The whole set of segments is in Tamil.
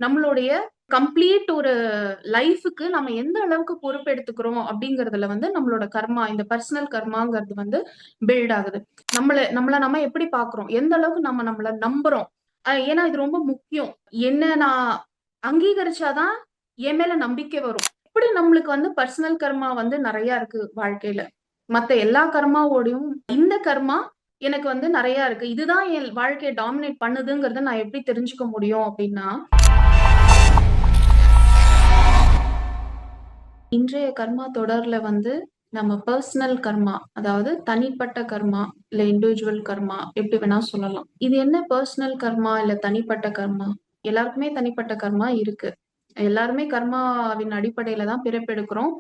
நம்மளுடைய கம்ப்ளீட் ஒரு லைஃபுக்கு நம்ம எந்த அளவுக்கு பொறுப்பெடுத்துக்கிறோம் அப்படிங்கறதுல வந்து நம்மளோட கர்மா, இந்த பர்சனல் கர்மாங்கிறது வந்து பில்ட் ஆகுது. நம்மள நம்ம எப்படி பாக்குறோம், எந்த அளவுக்கு நம்ம நம்மள நம்புறோம். ஏன்னா இது ரொம்ப முக்கியம். என்ன நான் அங்கீகரிச்சாதான் என் மேல நம்பிக்கை வரும். இப்படி நம்மளுக்கு வந்து பர்சனல் கர்மா வந்து நிறைய இருக்கு வாழ்க்கையில. மத்த எல்லா கர்மாவோடையும் இந்த கர்மா எனக்கு வந்து நிறைய இருக்கு. இதுதான் என் வாழ்க்கையை டாமினேட் பண்ணுதுங்கிறத நான் எப்படி தெரிஞ்சுக்க முடியும் அப்படின்னா, இன்றைய கர்மா தொடர்ல வந்து நம்ம பர்சனல் கர்மா, அதாவது தனிப்பட்ட கர்மா, இல்ல இண்டிவிஜுவல் கர்மா, எப்படி வேணா சொல்லலாம். இது என்ன பர்சனல் கர்மா இல்ல தனிப்பட்ட கர்மா? எல்லாருக்குமே தனிப்பட்ட கர்மா இருக்கு. எல்லாருமே கர்மாவின் அடிப்படையில தான் பிறப்பெடுக்கிறோம்.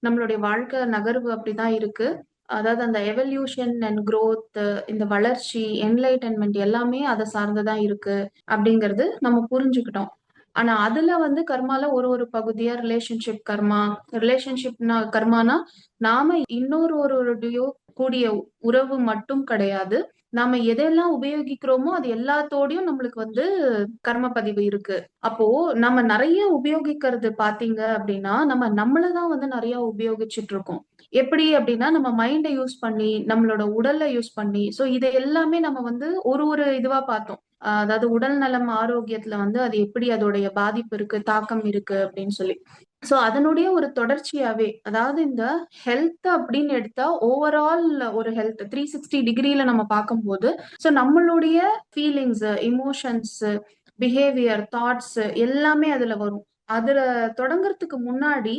நம்மளுடைய வாழ்க்கை நகர்வு அப்படிதான் இருக்கு. அதாவது அந்த எவல்யூஷன் அண்ட் குரோத், இந்த வளர்ச்சி, என்லைட்டன்மென்ட் எல்லாமே அதை சார்ந்துதான் இருக்கு அப்படிங்கிறது நம்ம புரிஞ்சுக்கிட்டோம். ஆனா அதுல வந்து கர்மால ஒரு ஒரு பகுதியா ரிலேஷன்ஷிப் கர்மா. ரிலேஷன்ஷிப்னா கர்மானா நாம இன்னொருவருடையோ கூடிய உறவு மட்டும் கிடையாது. நாம எதெல்லாம் உபயோகிக்கிறோமோ அது எல்லாத்தோடையும் நம்மளுக்கு வந்து கர்ம பதிவு இருக்கு. அப்போ நம்ம நிறைய உபயோகிக்கிறது பாத்தீங்க அப்படின்னா, நம்ம நம்மளதான் வந்து நிறைய உபயோகிச்சுட்டு இருக்கோம். எப்படி அப்படின்னா, நம்ம மைண்ட யூஸ் பண்ணி, நம்மளோட உடல்ல யூஸ் பண்ணி, சோ இதை எல்லாமே நம்ம வந்து ஒரு ஒரு இதுவா பார்த்தோம். அதாவது உடல் நலம் ஆரோக்கியத்துல வந்து அது எப்படி அதோடைய பாதிப்பு இருக்கு, தாக்கம் இருக்கு அப்படின்னு சொல்லி. சோ அதனுடைய ஒரு தொடர்ச்சியாவே, அதாவது இந்த ஹெல்த் அப்படின்னு எடுத்தா ஓவரால் ஒரு ஹெல்த் 360 டிகிரில நம்ம பார்க்கும்போது, சோ நம்மளுடைய ஃபீலிங்ஸ், எமோஷன்ஸ், பிஹேவியர், தாட்ஸ் எல்லாமே அதுல வரும். அதுல தொடங்குறதுக்கு முன்னாடி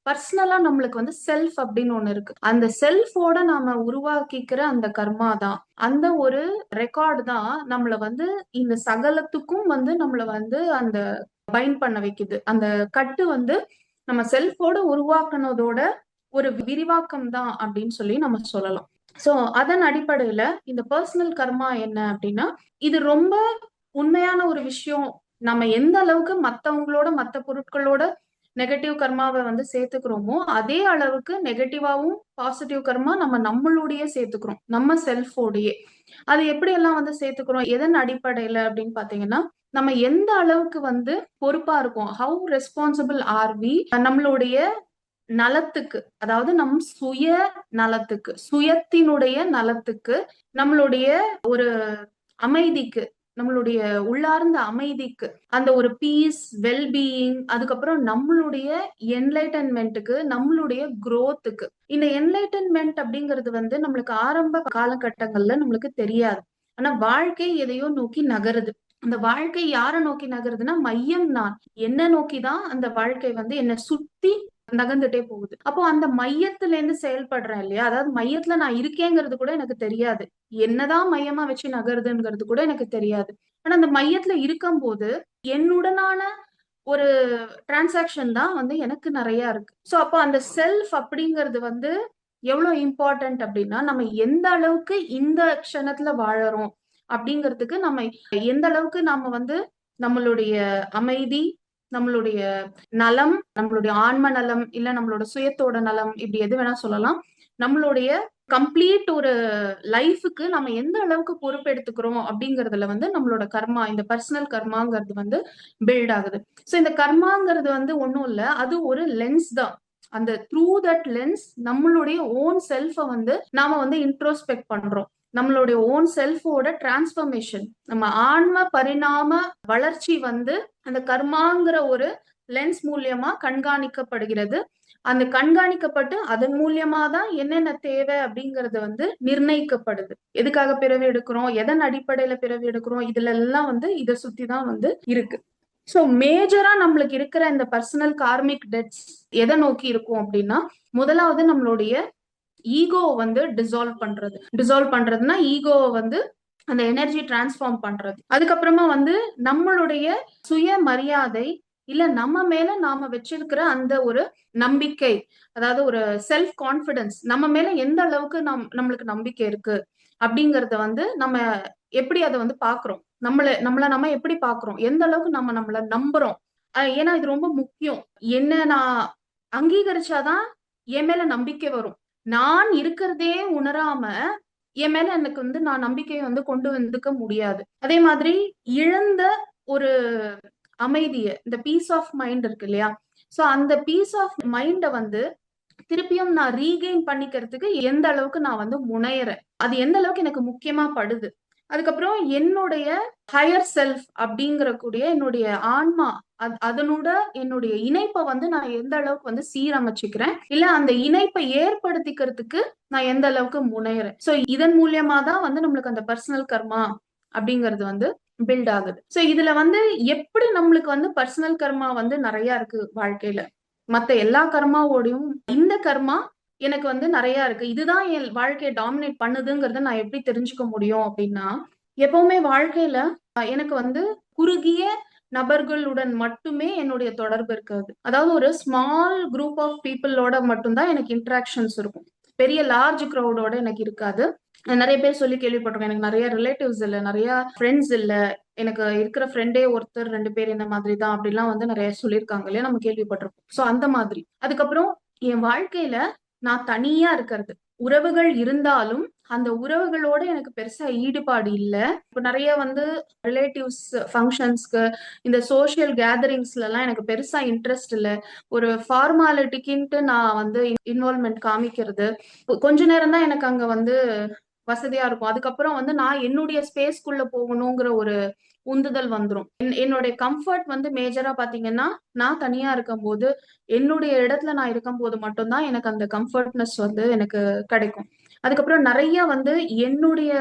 பர்சனலா நம்மளுக்கு வந்து செல்ஃப் அப்படின்னு ஒண்ணு இருக்கு. அந்த செல்ஃபோட நாம உருவாக்கிக்கிற அந்த கர்மா தான். அந்த ஒரு ரெக்கார்டு தான் நம்மள வந்து இந்த சகலத்துக்கும் வந்து நம்மள வந்து அந்த பைண்ட் பண்ண வைக்குது. அந்த கட்டு வந்து நம்ம செல்ஃபோட உருவாக்குனதோட ஒரு விரிவாக்கம் தான் அப்படின்னு சொல்லி நம்ம சொல்லலாம். சோ அதன் அடிப்படையில இந்த பர்சனல் கர்மா என்ன அப்படின்னா, இது ரொம்ப உண்மையான ஒரு விஷயம். நம்ம எந்த அளவுக்கு மத்தவங்களோட, மத்த பொருட்களோட நெகட்டிவ் கர்மாவை வந்து சேர்த்துக்கிறோமோ, அதே அளவுக்கு நெகட்டிவாவும் பாசிட்டிவ் கர்மா நம்மளுடைய சேர்த்துக்கிறோம். நம்ம செல்ஃபோடயே. அது எப்படி எல்லாம் வந்து சேர்த்துக்கிறோம்? எதன் அடிப்படையில அப்படின்னு பாத்தீங்கன்னா, நம்ம எந்த அளவுக்கு வந்து பொறுப்பா இருக்கோம். How responsible are we? நம்மளுடைய நலத்துக்கு, அதாவது நம் சுய நலத்துக்கு, சுயத்தினுடைய நலத்துக்கு, நம்மளுடைய ஒரு அமைதிக்கு, நம்மளுடைய உள்ளார்ந்த அமைதிக்கு, அந்த ஒரு பீஸ், வெல்பீயிங், அதுக்கப்புறம் நம்மளுடைய என்லைட்டன்மெண்ட்டுக்கு, நம்மளுடைய குரோத்துக்கு. இந்த என்லைட்டன்மெண்ட் அப்படிங்கிறது வந்து நம்மளுக்கு ஆரம்ப காலகட்டங்கள்ல நம்மளுக்கு தெரியாது. ஆனா வாழ்க்கை எதையோ நோக்கி நகருது. அந்த வாழ்க்கை யாரை நோக்கி நகருதுன்னா, மையம் நான். என்ன நோக்கிதான் அந்த வாழ்க்கை வந்து என்னை சுத்தி நகர்ந்துட்டே போகுது. அப்போ அந்த மையத்துல இருந்து செயல்படுறேன் இல்லையா? அதாவது மையத்துல நான் இருக்கேங்கிறது கூட எனக்கு தெரியாது. என்னதான் மையமா வச்சு நகருதுங்கிறது கூட எனக்கு தெரியாது. ஆனா அந்த மையத்துல இருக்கும்போது என்னுடனான ஒரு டிரான்சாக்ஷன் தான் வந்து எனக்கு நிறைய இருக்கு. சோ அப்போ அந்த செல்ஃப் அப்படிங்கிறது வந்து எவ்வளவு இம்பார்ட்டன்ட் அப்படின்னா, நம்ம எந்த அளவுக்கு இந்த க்ஷணத்துல வாழறோம் அப்படிங்கிறதுக்கு நம்ம எந்த அளவுக்கு நாம வந்து நம்மளுடைய அமைதி, நம்மளுடைய நலம், நம்மளுடைய ஆன்ம நலம், இல்ல நம்மளோட சுயத்தோட நலம், இப்படி எது வேணா சொல்லலாம். நம்மளுடைய கம்ப்ளீட் ஒரு லைஃபுக்கு நம்ம எந்த அளவுக்கு பொறுப்பெடுத்துக்கிறோம் அப்படிங்கறதுல வந்து நம்மளோட கர்மா, இந்த பர்சனல் கர்மாங்கிறது வந்து பில்ட் ஆகுது. சோ இந்த கர்மாங்கிறது வந்து ஒண்ணும் இல்ல, அது ஒரு லென்ஸ் தான். அந்த த்ரூ தட் லென்ஸ் நம்மளுடைய ஓன் செல்ஃப வந்து நாம வந்து இன்ட்ரோஸ்பெக்ட் பண்றோம். நம்மளுடைய ஓன் செல்ஃபோட டிரான்ஸ்பர்மேஷன், நம்ம ஆன்ம பரிணாம வளர்ச்சி வந்து அந்த கர்மாங்கிற ஒரு லென்ஸ் மூலியமா கண்காணிக்கப்படுகிறது. அந்த கண்காணிக்கப்பட்டு அதன் மூலியமா தான் என்னென்ன தேவை அப்படிங்கறது வந்து நிர்ணயிக்கப்படுது. எதுக்காக பிறவி எடுக்கிறோம், எதன் அடிப்படையில பிறவி எடுக்கிறோம், இதுல எல்லாம் வந்து இதை சுத்தி தான் வந்து இருக்கு. சோ மேஜரா நம்மளுக்கு இருக்கிற இந்த பர்சனல் கார்மிக் டெட்ஸ் எதை நோக்கி இருக்கும் அப்படின்னா, முதலாவது நம்மளுடைய ஈகோ வந்து டிசால்வ் பண்றதுன்னா ஈகோவை வந்து அந்த எனர்ஜி டிரான்ஸ்ஃபார்ம் பண்றது. அதுக்கப்புறமா வந்து நம்மளுடைய சுய மரியாதை, இல்ல நம்ம மேல நாம வச்சிருக்கிற அந்த ஒரு நம்பிக்கை, அதாவது ஒரு செல்ஃப் கான்பிடன்ஸ், நம்ம மேல எந்த அளவுக்கு நம்மளுக்கு நம்பிக்கை இருக்கு அப்படிங்கறத வந்து நம்ம எப்படி அதை வந்து பாக்குறோம். நம்மள நம்ம எப்படி பாக்குறோம், எந்த அளவுக்கு நம்ம நம்மள நம்புறோம். ஏன்னா இது ரொம்ப முக்கியம். என்ன நான் அங்கீகரிச்சாதான் என் மேல நம்பிக்கை வரும். நான் இருக்கிறதே உணராம என் மேல எனக்கு வந்து நான் நம்பிக்கையை வந்து கொண்டு வந்துக்க முடியாது. அதே மாதிரி இழந்த ஒரு அமைதிய, இந்த பீஸ் ஆஃப் மைண்ட் இருக்கு இல்லையா? சோ அந்த பீஸ் ஆஃப் மைண்ட வந்து திருப்பியும் நான் ரீகெயின் பண்ணிக்கிறதுக்கு எந்த அளவுக்கு நான் வந்து முனையறேன். அது எந்த அளவுக்கு எனக்கு முக்கியமா படுது. அதுக்கப்புறம் என்னுடைய ஹையர் செல்ஃப் அப்படிங்கிற கூடிய என்னுடைய ஆன்மா, அதனோட என்னுடைய இணைப்ப வந்து நான் எந்த அளவுக்கு வந்து சீரமைச்சுக்கிறேன். இல்ல அந்த இணைப்பை ஏற்படுத்திக்கிறதுக்கு நான் எந்த அளவுக்கு முனையறேன். சோ இதன் மூலியமா தான் வந்து நம்மளுக்கு அந்த பர்சனல் கர்மா அப்படிங்கிறது வந்து பில்ட் ஆகுது. சோ இதுல வந்து எப்படி நம்மளுக்கு வந்து பர்சனல் கர்மா வந்து நெறைய இருக்கு வாழ்க்கையில. மத்த எல்லா கர்மாவோடையும் இந்த கர்மா எனக்கு வந்து நெறைய இருக்கு. இதுதான் என் வாழ்க்கைய டாமினேட் பண்ணுதுங்கிறத நான் எப்படி தெரிஞ்சுக்க முடியும் அப்டின்னா, எப்பவுமே வாழ்க்கையில எனக்கு வந்து குறுகிய நபர்களுடன் மட்டுமே என்னுடைய தொடர்பு இருக்காது. அதாவது ஒரு ஸ்மால் குரூப் ஆஃப் பீப்பிளோட மட்டும் தான் எனக்கு இன்டராக்ஷன்ஸ் இருக்கும். பெரிய லார்ஜ் கிரவுடோட எனக்கு இருக்காது. நெறைய பேர் சொல்லி கேள்விப்பட்டிருக்கேன். எனக்கு நெறைய ரிலேட்டிவ்ஸ் இல்ல, நெறைய ஃப்ரெண்ட்ஸ் இல்ல. எனக்கு இருக்கிற ஃப்ரெண்டே ஒருத்தர் 2 பேர் இந்த மாதிரி தான் அப்படிலாம் வந்து நெறைய சொல்லியிருக்காங்க இல்லையா? நம்ம கேள்விப்பட்டிருப்போம். சோ அந்த மாதிரி. அதுக்கப்புறம் என் வாழ்க்கையில நான் தனியா இருக்கிறது. உறவுகள் இருந்தாலும், அந்த உறவுகளோட எனக்கு பெருசா ஈடுபாடு இல்ல. இப்ப நெறைய வந்து ரிலேட்டிவ்ஸ் ஃபங்ஷன்ஸ்க்கு, இந்த சோசியல் கேதரிங்ஸ்லலாம் எனக்கு பெருசா இன்ட்ரெஸ்ட் இல்ல. ஒரு ஃபார்மாலிட்டிக்குன்ட்டு நான் வந்து இன்வால்வ்மென்ட் காமிக்கிறது. கொஞ்ச நேரம் தான் எனக்கு அங்க வந்து வசதியா இருக்கும். அதுக்கப்புறம் வந்து நான் என்னுடைய ஸ்பேஸ்க்குள்ள போகணுங்கிற ஒரு உந்துதல் வந்துரும். என்னுடைய கம்ஃபர்ட் வந்து மேஜரா பார்த்தீங்கன்னா, நான் தனியா இருக்கும்போது, என்னுடைய இடத்துல நான் இருக்கும்போது மட்டும் தான் எனக்கு அந்த கம்ஃபர்ட்னஸ் வந்து எனக்கு கிடைக்கும். அதுக்கப்புறம் நெறைய வந்து என்னுடைய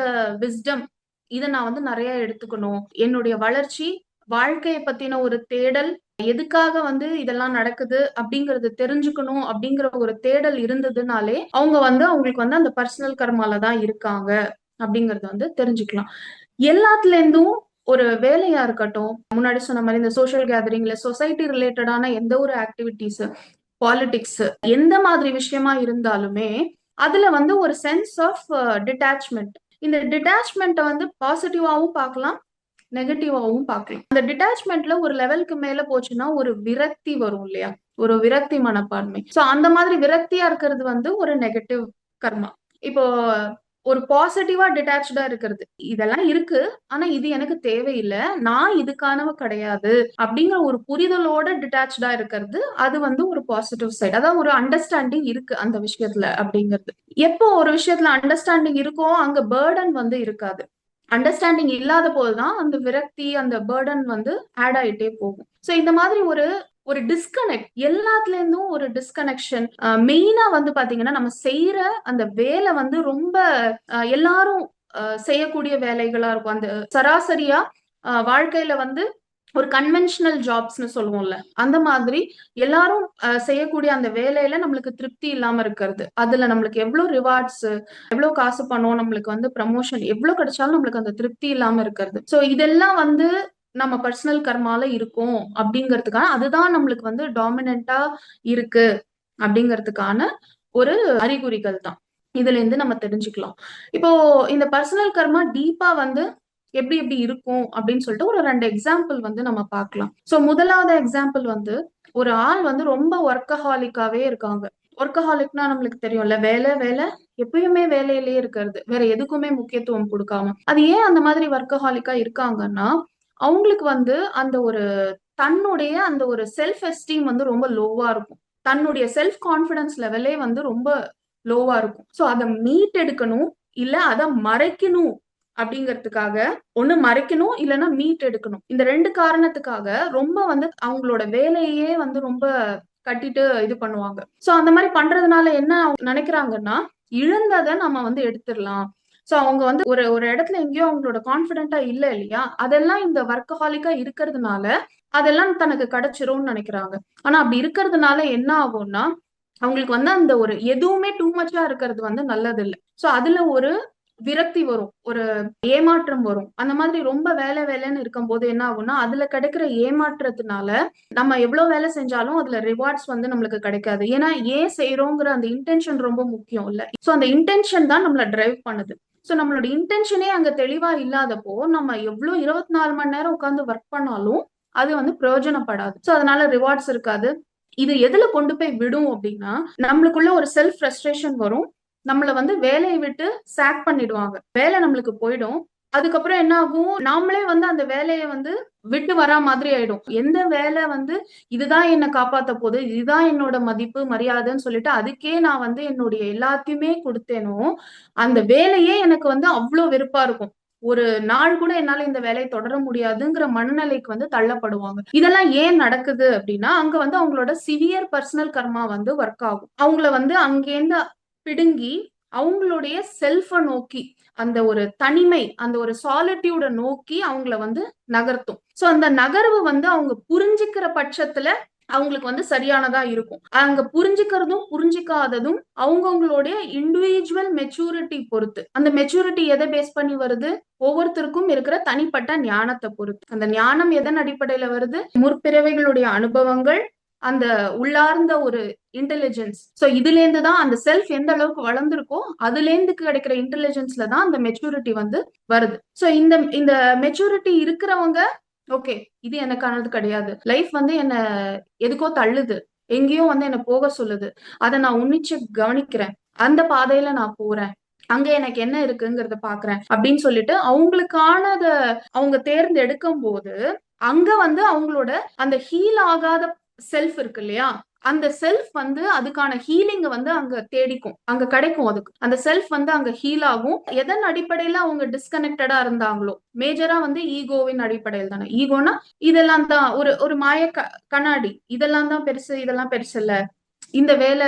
விஸ்டம் இத நான் வந்து நெறைய எடுத்துக்கணும். என்னுடைய வளர்ச்சி, வாழ்க்கைய பத்தின ஒரு தேடல், எதுக்காக வந்து இதெல்லாம் நடக்குது அப்படிங்கிறது தெரிஞ்சுக்கணும் அப்படிங்கிற ஒரு தேடல் இருந்ததுனாலே, அவங்க வந்து அவங்களுக்கு வந்து அந்த பர்சனல் கர்மால தான் இருக்காங்க அப்படிங்கிறத வந்து தெரிஞ்சுக்கலாம். எல்லாத்துலேருந்தும் ஒரு வேலையா இருக்கட்டும், முன்னாடி சொன்ன மாரி இந்த சோசியல் கேதரிங்ல சொசைட்டி ரிலேட்டடான எந்த ஒரு ஆக்டிவிட்டீஸ், பாலிடிக்ஸ் எந்த மாதிரி விஷயமா இருந்தாலுமே, அதுல வந்து ஒரு சென்ஸ் ஆஃப் டிட்டாச்மென்ட். இந்த டிட்டாச்மென்ட்ட வந்து பாசிட்டிவாவும் பார்க்கலாம், நெகட்டிவாவும் பார்க்கலாம். அந்த டிட்டாச்மென்ட்ல ஒரு லெவலுக்கு மேல போச்சுன்னா, ஒரு விரக்தி வரும் இல்லையா? ஒரு விரக்தி மனப்பான்மை. சோ அந்த மாதிரி விரக்தியா இருக்கிறது வந்து ஒரு நெகட்டிவ் கர்மா. இப்போ ஒரு பாசிட்டிவா டிட்டாச்டா இருக்கிறது. இதெல்லாம் இருக்கு. ஆனா இது எனக்கு தேவையில்ல. நான் இதுக்கானவ கிடையாது. அப்படிங்கிற ஒரு புரிதலோட டிட்டாச்டா இருக்கிறது. அது வந்து ஒரு பாசிட்டிவ் சைடு. அதாவது ஒரு அண்டர்ஸ்டாண்டிங் இருக்கு அந்த விஷயத்துல அப்படிங்கிறது. எப்போ ஒரு விஷயத்துல அண்டர்ஸ்டாண்டிங் இருக்கோ, அங்க பர்டன் வந்து இருக்காது. அண்டர்ஸ்டாண்டிங் இல்லாத போதுதான் அந்த விரக்தி, அந்த பர்டன் வந்து ஆட் ஆயிட்டே போகும். சோ இந்த மாதிரி ஒரு ஒரு டிஸ்கனெக்ட் எல்லாத்துல இருந்தும் ஒரு டிஸ்கனெக்ஷன் மெயினா வந்து பாத்தீங்கன்னா நம்ம செய்யற அந்த வேலை வந்து ரொம்ப எல்லாரும் செய்யக்கூடிய வேலைகளா இருக்கும். அந்த சராசரியா வாழ்க்கையில வந்து ஒரு கன்வென்ஷனல் ஜாப்ஸ்ன்னு சொல்லுவோம்ல. அந்த மாதிரி எல்லாரும் செய்யக்கூடிய அந்த வேலையில நம்மளுக்கு திருப்தி இல்லாம இருக்கிறது. அதுல நம்மளுக்கு எவ்ளோ ரிவார்ட்ஸ், எவ்ளோ காசு பணம், நம்மளுக்கு வந்து ப்ரமோஷன் எவ்ளோ கிடைச்சாலும் நம்மளுக்கு அந்த திருப்தி இல்லாம இருக்கிறது. சோ இதெல்லாம் வந்து நம்ம பர்சனல் கர்மால இருக்கும் அப்படிங்கிறதுக்கான அதுதான் நம்மளுக்கு வந்து டாமினன்ட்டா இருக்கு அப்படிங்கிறதுக்கான ஒரு அறிகுறிகள் தான். இதுல இருந்து நம்ம தெரிஞ்சுக்கலாம். இப்போ இந்த பர்சனல் கர்மா டீப்பா வந்து எப்படி எப்படி இருக்கும் அப்படின்னு சொல்லிட்டு ஒரு 2 எக்ஸாம்பிள் வந்து நம்ம பார்க்கலாம். சோ முதலாவது எக்ஸாம்பிள் வந்து ஒரு ஆள் வந்து ரொம்ப வொர்க்கஹாலிக்காவே இருக்காங்க. வொர்க்கஹாலிக்னா நம்மளுக்கு தெரியும்ல. வேலை, வேலை எப்பயுமே வேலையிலேயே இருக்கிறது. வேற எதுக்குமே முக்கியத்துவம் குடுக்காம. அது ஏன் அந்த மாதிரி வொர்க்கஹாலிக்கா இருக்காங்கன்னா, அவங்களுக்கு வந்து அந்த ஒரு தன்னுடைய அந்த ஒரு செல்ஃப் எஸ்டீம் வந்து ரொம்ப லோவா இருக்கும். தன்னுடைய செல்ஃப் கான்ஃபிடன்ஸ் லெவலே வந்து ரொம்ப லோவா இருக்கும். சோ அத மீட்டெடுக்கணும், இல்ல அத மறைக்கணும் அப்படிங்கிறதுக்காக, ஒண்ணு மறைக்கணும், இல்லன்னா மீட் எடுக்கணும். இந்த 2 காரணத்துக்காக ரொம்ப வந்து அவங்களோட வேலையே வந்து ரொம்ப கட்டிட்டு இது பண்ணுவாங்க. சோ அந்த மாரி பண்றதுனால என்ன அவங்க நெனைக்கிறாங்கன்னா, இழந்தத நம்ம வந்து எடுத்துறலாம். சோ அவங்க வந்து ஒரு ஒரு இடத்துல எங்கேயோ அவங்களோட கான்ஃபிடென்ட்டா இல்ல இல்லையா? அதெல்லாம் இந்த வொர்க்கஹாலிக்கா இருக்கிறதுனால, அதெல்லாம் தனக்கு கிடைச்சிரும்னு நெனைக்கிறாங்க. ஆனா அப்படி இருக்கிறதுனால என்ன ஆகும்னா, அவங்களுக்கு வந்து அந்த ஒரு எதுவுமே டூ மச்சா இருக்கிறது வந்து நல்லதில்ல. சோ அதுல ஒரு விரக்தி வரும். ஒரு ஏமாற்றம் வரும். அந்த மாதிரி ரொம்ப வேலை வேலைன்னு இருக்கும்போது என்ன ஆகும்னா, அதுல கிடைக்கிற ஏமாற்றத்தினால, நம்ம எவ்ளோ வேலை செஞ்சாலும் அதுல ரிவார்ட்ஸ் வந்து நம்மளுக்கு கிடைக்காது. ஏன்னா, ஏன் செய்றோங்கிற அந்த இன்டென்ஷன் ரொம்ப முக்கியம் இல்ல. சோ அந்த இன்டென்ஷன் தான் நம்மள டிரைவ் பண்ணுது. சோ நம்மளோட இன்டென்ஷனே அங்க தெளிவா இல்லாதப்போ, நம்ம எவ்ளோ 24 மணி நேரம் உட்கார்ந்து வொர்க் பண்ணாலும், அது வந்து பிரயோஜனப்படாது. சோ அதனால ரிவார்ட்ஸ் இருக்காது. இது எதுல கொண்டு போய் விடும் அப்டின்னா, நம்மளுக்குள்ள ஒரு செல்ஃப் ஃப்ரஸ்ட்ரேஷன் வரும். நம்மள வந்து வேலைய விட்டு சாக் பண்ணிடுவாங்க. வேலை நம்மளுக்கு போயிடும். அதுக்கப்புறம் என்ன ஆகும், நாமளே வந்து அந்த வேலையை வந்து விட்டு வரா மாதிரி ஆயிடும். எந்த வேலை வந்து இதுதான் என்ன காப்பாத்த போகுது, இதுதான் என்னோட மதிப்பு மரியாதைன்னு சொல்லிட்டு அதுக்கே நான் வந்து என்னுடைய எல்லாத்தையுமே கொடுத்தேனோ, அந்த வேலையே எனக்கு வந்து அவ்வளோ வெறுப்பா இருக்கும். ஒரு நாள் கூட என்னால இந்த வேலையை தொடர முடியாதுங்கிற மனநிலைக்கு வந்து தள்ளப்படுவாங்க. இதெல்லாம் ஏன் நடக்குது அப்படின்னா, அங்க வந்து அவங்களோட சிவியர் பர்சனல் கர்மா வந்து ஒர்க் ஆகும். அவங்கள வந்து அங்கேருந்து பிடுங்கி அவங்களுடைய செல்ஃப நோக்கி, அந்த ஒரு தனிமை, அந்த ஒரு சாலிட்யூட நோக்கி அவங்கள வந்து நகர்த்தும். சோ அந்த நகர்வு வந்து அவங்க புரிஞ்சுக்கிற பட்சத்துல அவங்களுக்கு வந்து சரியானதா இருக்கும். அங்க புரிஞ்சுக்கிறதும் புரிஞ்சுக்காததும் அவங்கவங்களுடைய இண்டிவிஜுவல் மெச்சூரிட்டி பொறுத்து. அந்த மெச்சூரிட்டி எதை பேஸ் பண்ணி வருது? ஒவ்வொருத்தருக்கும் இருக்கிற தனிப்பட்ட ஞானத்தை பொறுத்து. அந்த ஞானம் எதன் அடிப்படையில வருது? முற்பிறவைகளுடைய அனுபவங்கள், அந்த உள்ளார்ந்த ஒரு இன்டெலிஜென்ஸ். சோ இதுல இருந்து தான் அந்த செல்ஃப் எந்த அளவுக்கு வளர்ந்துருக்கோ அதுல இருந்து கிடைக்கிற இன்டெலிஜென்ஸ்ல தான் அந்த மெச்சூரிட்டி வந்து வருது. சோ இந்த இந்த மெச்சூரிட்டி இருக்கிறவங்க ஓகே, இது எனக்கானது கிடையாது. லைஃப் வந்து என்ன எதுக்கோ தள்ளுது. எங்கேயோ வந்து என்ன போக சொல்லுது. அத நான் உன்னிச்சு கவனிக்கிறேன். அந்த பாதையில நான் போறேன். அங்க எனக்கு என்ன இருக்குங்கிறத பாக்குறேன். அப்படின்னு சொல்லிட்டு அவங்களுக்கானத அவங்க தேர்ந்தெடுக்கும் போது, அங்க வந்து அவங்களோட அந்த ஹீல் ஆகாத செல்ஃப் இருக்கு இல்லையா? அந்த செல்ஃப் வந்து அதுக்கான ஹீலிங்க வந்து அங்க தேடிக்கும். அங்க கிடைக்கும் அதுக்கு. அந்த செல்ஃப் வந்து அங்க ஹீல் ஆகும். எதன் அடிப்படையில அவங்க டிஸ்கனெக்டடா இருந்தாங்களோ, மேஜரா வந்து ஈகோவின் அடிப்படையில் தானே. ஈகோனா இதெல்லாம் தான் ஒரு ஒரு மாய கண்ணாடி. இதெல்லாம் தான் பெருசு, இதெல்லாம் பெருசு இல்ல. இந்த வேலை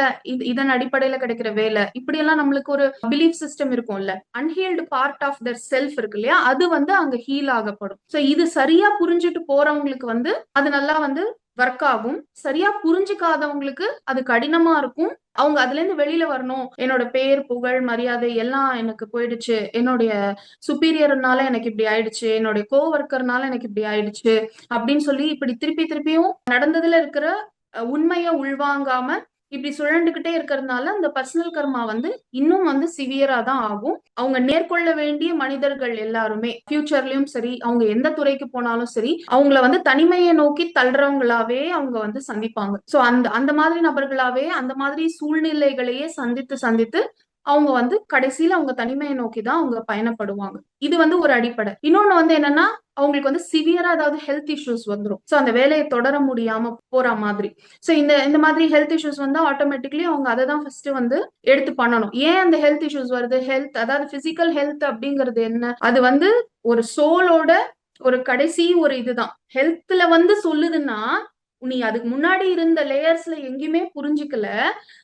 இதன் அடிப்படையில கிடைக்கிற வேலை இப்படி எல்லாம் நம்மளுக்கு ஒரு பிலீஃப் சிஸ்டம் இருக்கும்ல. Unhealed part of their self இருக்கு இல்லையா? அது வந்து அங்க ஹீல் ஆகப்படும். சோ இது சரியா புரிஞ்சுட்டு போறவங்களுக்கு வந்து அது நல்லா வந்து ஒர்க் ஆகும். சரியா புரிஞ்சுக்காதவங்களுக்கு அது கடினமா இருக்கும். அவங்க அதுல இருந்து வெளியில வரணும். என்னோட பேர், புகழ், மரியாதை எல்லாம் எனக்கு போயிடுச்சு. என்னுடைய சுப்பீரியர்னால எனக்கு இப்படி ஆயிடுச்சு. என்னுடைய கோவர்க்கர்னால எனக்கு இப்படி ஆயிடுச்சு. அப்படின்னு சொல்லி இப்படி திருப்பி திருப்பியும் நடந்ததுல இருக்கிற உண்மைய உள்வாங்காம இப்படி சுழண்டுகிட்டே இருக்கிறதுனால அந்த பர்சனல் கர்மா வந்து இன்னும் வந்து சிவியரா தான் ஆகும். அவங்க நேர்கொள்ள வேண்டிய மனிதர்கள் எல்லாருமே ஃபியூச்சர்லயும் சரி, அவங்க எந்த துறைக்கு போனாலும் சரி, அவங்கள வந்து தனிமையை நோக்கி தள்ளுறவங்களாவே அவங்க வந்து சந்திப்பாங்க. சோ அந்த அந்த மாதிரி நபர்களாவே அந்த மாதிரி சூழ்நிலைகளையே சந்தித்து சந்தித்து அவங்க வந்து கடைசியில அவங்க தனிமையை நோக்கி தான் அவங்க பயணப்படுவாங்க. இது வந்து ஒரு அடிப்படை. இன்னொன்னு வந்து என்னன்னா, அவங்களுக்கு வந்து சிவியரா ஏதாவது ஹெல்த் இஷ்யூஸ் வந்துரும். சோ அந்த வேலையை தொடர முடியாம போற மாதிரி. சோ இந்த இந்த மாதிரி ஹெல்த் இஷ்யூஸ் வந்து ஆட்டோமேட்டிக்கலி அவங்க அதை தான் ஃபர்ஸ்ட் வந்து எடுத்து பண்ணணும். ஏன் அந்த ஹெல்த் இஷ்யூஸ் வருது? ஹெல்த் அதாவது பிசிக்கல் ஹெல்த் அப்படிங்கிறது என்ன? அது வந்து ஒரு சோலோட ஒரு கடைசி ஒரு இதுதான். ஹெல்த்ல வந்து சொல்லுதுன்னா, நீ அதுக்கு முன்னாடி இருந்த லேயர்ஸ்ல எங்கேயுமே புரிஞ்சுக்கல.